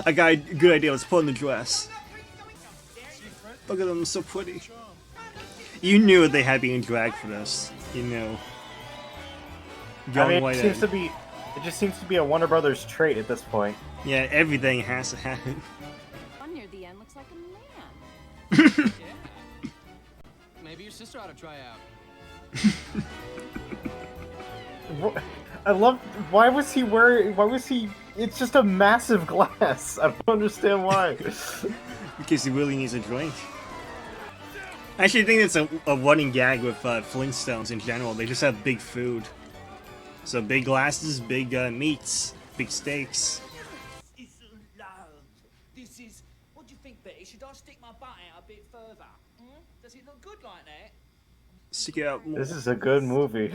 I got a good idea. Let's put on the dress. Look at them, so pretty. You knew they had been dragged for this. You knew. I mean, it just seems to be a Warner Brothers trait at this point. Yeah, everything has to happen. One near the end looks like a man. Yeah. Maybe your sister ought to try out. I love. Why was he wearing? Why was he? It's just a massive glass. I don't understand why. Because he really needs a drink. I actually think it's a running gag with Flintstones in general. They just have big food. So big glasses, big meats, big steaks. This is love. This is. What do you think, Betty? Should I stick my butt out a bit further? Does it look good like that? Stick it out more. This is a good movie.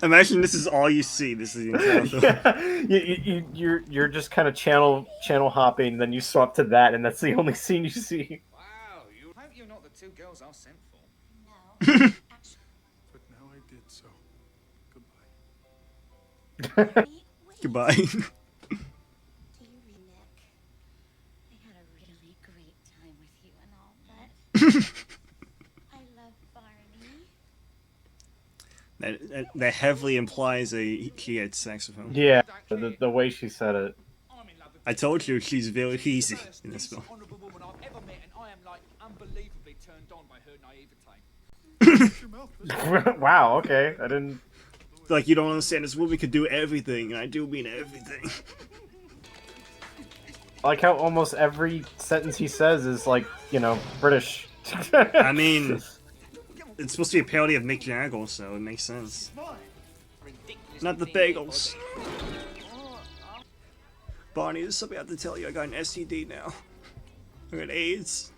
Imagine this is all you see. This is the entire film. Yeah, you're just kind of channel hopping, then you swap to that, and that's the only scene you see. Wow, you hope you're not the two girls I sent for. No. But now I did so. Goodbye. Goodbye. Do you read Nick? I had a really great time with you and all, but I love Barney. That heavily implies he had sex with him. Yeah, the way she said it. I'm in love with I told you she's very easy in this film. honourable woman I've ever met, and I am like unbelievably turned on by her naivete. Wow. Okay, I didn't. Like, you don't understand, this movie could do everything, and I do mean everything. I like how almost every sentence he says is like, you know, British. I mean, it's supposed to be a parody of Mick Jagger, so it makes sense. Not the bagels. Barney, there's something I have to tell you. I got an STD now. I got AIDS.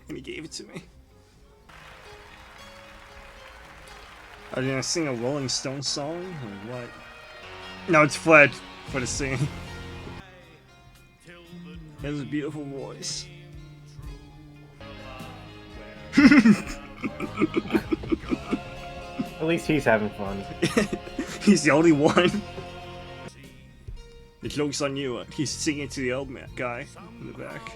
And he gave it to me. Are you gonna sing a Rolling Stones song, or what? No, it's Fred for the singing. He has a beautiful voice. At least he's having fun. He's the only one. The joke's on you. He's singing to the old man guy in the back.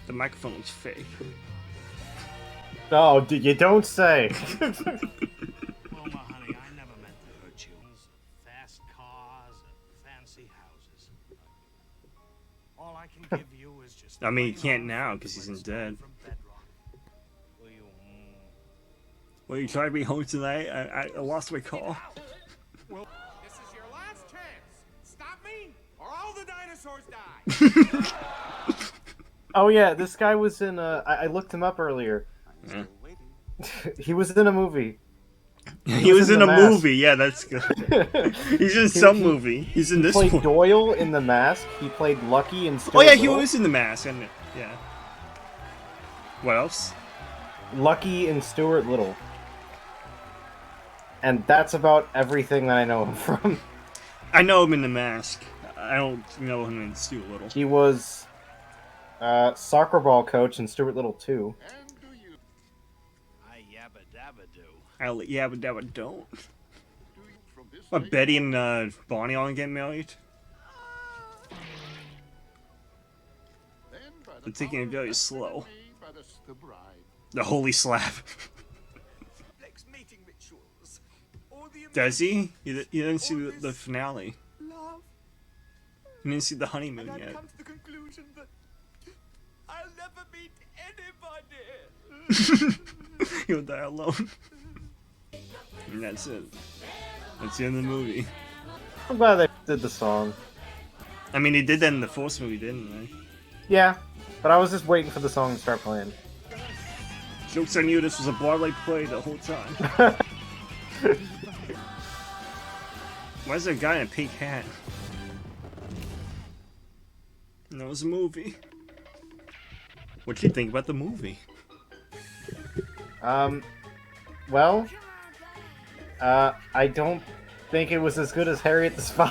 The microphone's fake. Oh, you don't say. Wilma, honey, I never meant to hurt you. Fast cars and fancy houses. All I can give you is just. I mean, he can't now because he's dead. Will you? Well, you tried to be home tonight. I lost my call. This is your last chance. Stop me, or all the dinosaurs die. Oh yeah, this guy was in. I looked him up earlier. Yeah. He was in a movie. He was in a Mask. movie. Yeah, that's good. He's in some movie. He's in this He played one. Doyle in The Mask. He played Lucky in Stuart Oh yeah, he Little. was in the mask, isn't it? Yeah. What else? Lucky in Stuart Little. And that's about everything that I know him from. I know him in the mask. I don't know him in Stuart Little. He was soccer ball coach in Stuart Little 2. I yabba dabba do. Yeah, but don't. What, Betty and Bonnie all get married? They're taking it very slow. The holy slap. Mating rituals. All the Does he? You didn't see the finale. love. You didn't see the honeymoon And I've yet. come to the conclusion that I'll never meet anybody. He'll die alone. And that's it. That's the end of the movie. I'm glad they did the song. I mean, he did that in the first movie, didn't they? Yeah, but I was just waiting for the song to start playing. Joke's on you, this was a Broadway play the whole time. Why is there a guy in a pink hat? And that was a movie. What'd you think about the movie? Well, I don't think it was as good as Harriet the Spy.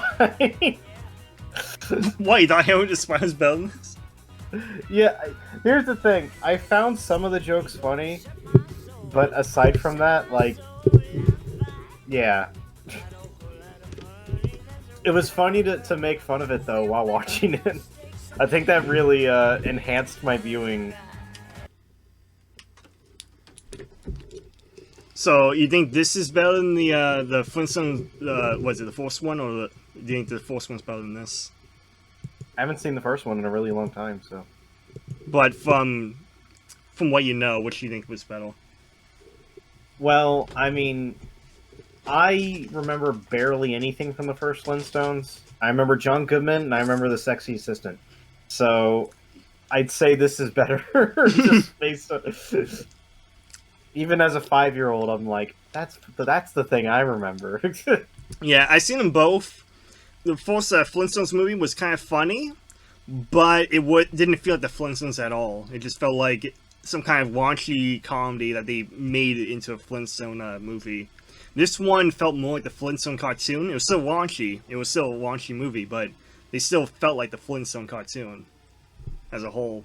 What, you thought Harriet the Spy was better than this? Yeah, here's the thing. I found some of the jokes funny, but aside from that, like, yeah. It was funny to make fun of it though while watching it. I think that really enhanced my viewing. So you think this is better than the Flintstones? Was it the Force one, or do you think the Force one's better than this? I haven't seen the first one in a really long time, so. But from what you know, what do you think was better? Well, I mean, I remember barely anything from the first Flintstones. I remember John Goodman, and I remember the sexy assistant. So, I'd say this is better, just based on... Even as a 5-year-old, I'm like, that's the thing I remember. Yeah, I seen them both. The first Flintstones movie was kind of funny, but it didn't feel like the Flintstones at all. It just felt like some kind of raunchy comedy that they made into a Flintstone movie. This one felt more like the Flintstone cartoon. It was still raunchy. It was still a raunchy movie, but they still felt like the Flintstone cartoon as a whole.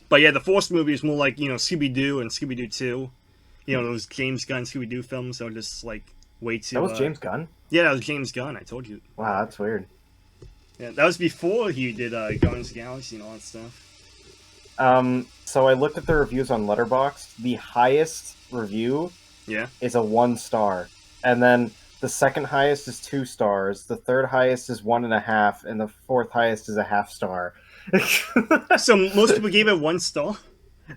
But yeah, the Force movie is more like, you know, Scooby-Doo and Scooby-Doo 2. You know, those James Gunn Scooby-Doo films are just, like, way too... That was James Gunn? Yeah, that was James Gunn, I told you. Wow, that's weird. Yeah, that was before he did Guardians of the Galaxy and all that stuff. So I looked at the reviews on Letterboxd. The highest review is a 1 star. And then the second highest is 2 stars. The third highest is 1.5. And the fourth highest is a half star. So most people gave it 1 star?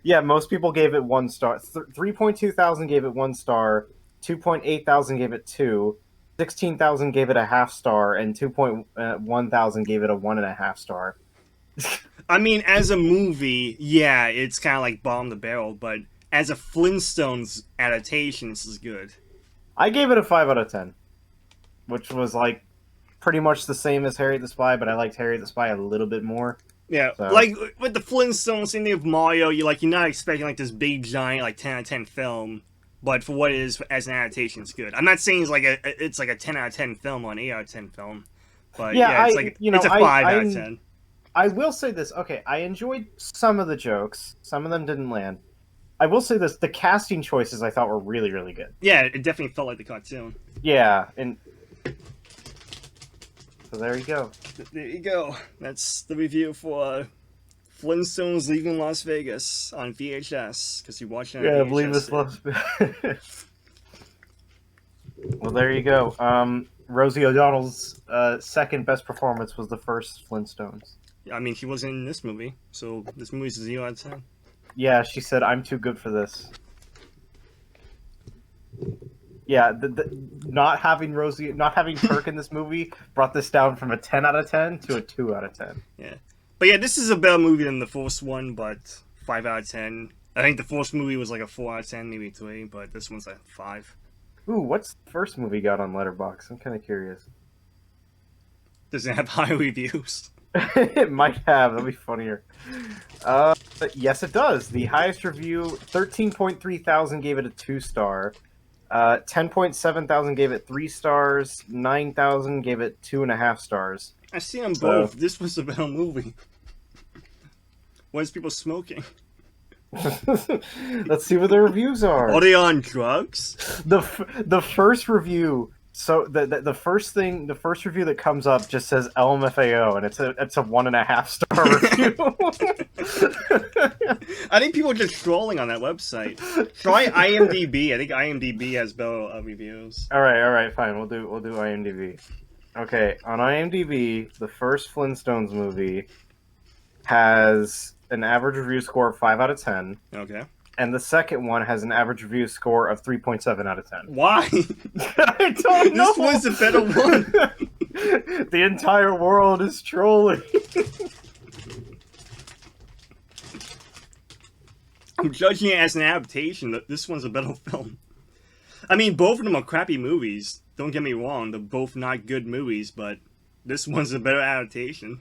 Yeah, most people gave it 1 star. 3.2 thousand gave it 1 star. 2.8 thousand gave it 2. 16,000 gave it a half star. And 2.1 thousand gave it a 1.5 star. I mean, as a movie, yeah, it's kind of like bottom of the barrel, but as a Flintstones adaptation, this is good. I gave it a 5 out of 10. Which was, like, pretty much the same as Harriet the Spy, but I liked Harriet the Spy a little bit more. Yeah, so. Like, with the Flintstones, thinking of Mario, you're not expecting, like, this big, giant, like, 10 out of 10 film, but for what it is as an adaptation, it's good. I'm not saying it's like a 10 out of 10 film or an 8 out of 10 film, but yeah, it's it's a 5 out of 10. I will say this, okay, I enjoyed some of the jokes, some of them didn't land. I will say this, the casting choices I thought were really, really good. Yeah, it definitely felt like the cartoon. Yeah, and... So there you go. There you go. That's the review for Flintstones Leaving Las Vegas on VHS, because you watched it on VHS. Yeah, I believe it's Las Vegas. Well, there you go. Rosie O'Donnell's second best performance was the first Flintstones. I mean, she wasn't in this movie, so this movie's a 0 out of 10. Yeah, she said, I'm too good for this. Yeah, not having Kirk in this movie brought this down from a 10 out of 10 to a 2 out of 10. Yeah. But yeah, this is a better movie than the first one, but 5 out of 10. I think the first movie was like a 4 out of 10, maybe 3, but this one's a 5. Ooh, what's the first movie got on Letterboxd? I'm kind of curious. Does it have high reviews? It might have. That'd be funnier. Yes, it does. The highest review, 13.3 thousand gave it a 2 star. 10.7 thousand gave it 3 stars. 9,000 gave it 2.5 stars. I've seen them both. This was a better movie. Why is people smoking? Let's see what the reviews are. Are they on drugs? The first review. So the first review that comes up just says LMFAO, and it's a 1.5 star review. I think people are just trolling on that website. Try IMDb. I think IMDb has better reviews. All right, fine. We'll do IMDb. Okay, on IMDb, the first Flintstones movie has an average review score of 5 out of 10. Okay. And the second one has an average review score of 3.7 out of 10. Why? I don't know. This was a better one. The entire world is trolling. I'm judging it as an adaptation. This one's a better film. I mean, both of them are crappy movies. Don't get me wrong. They're both not good movies, but this one's a better adaptation.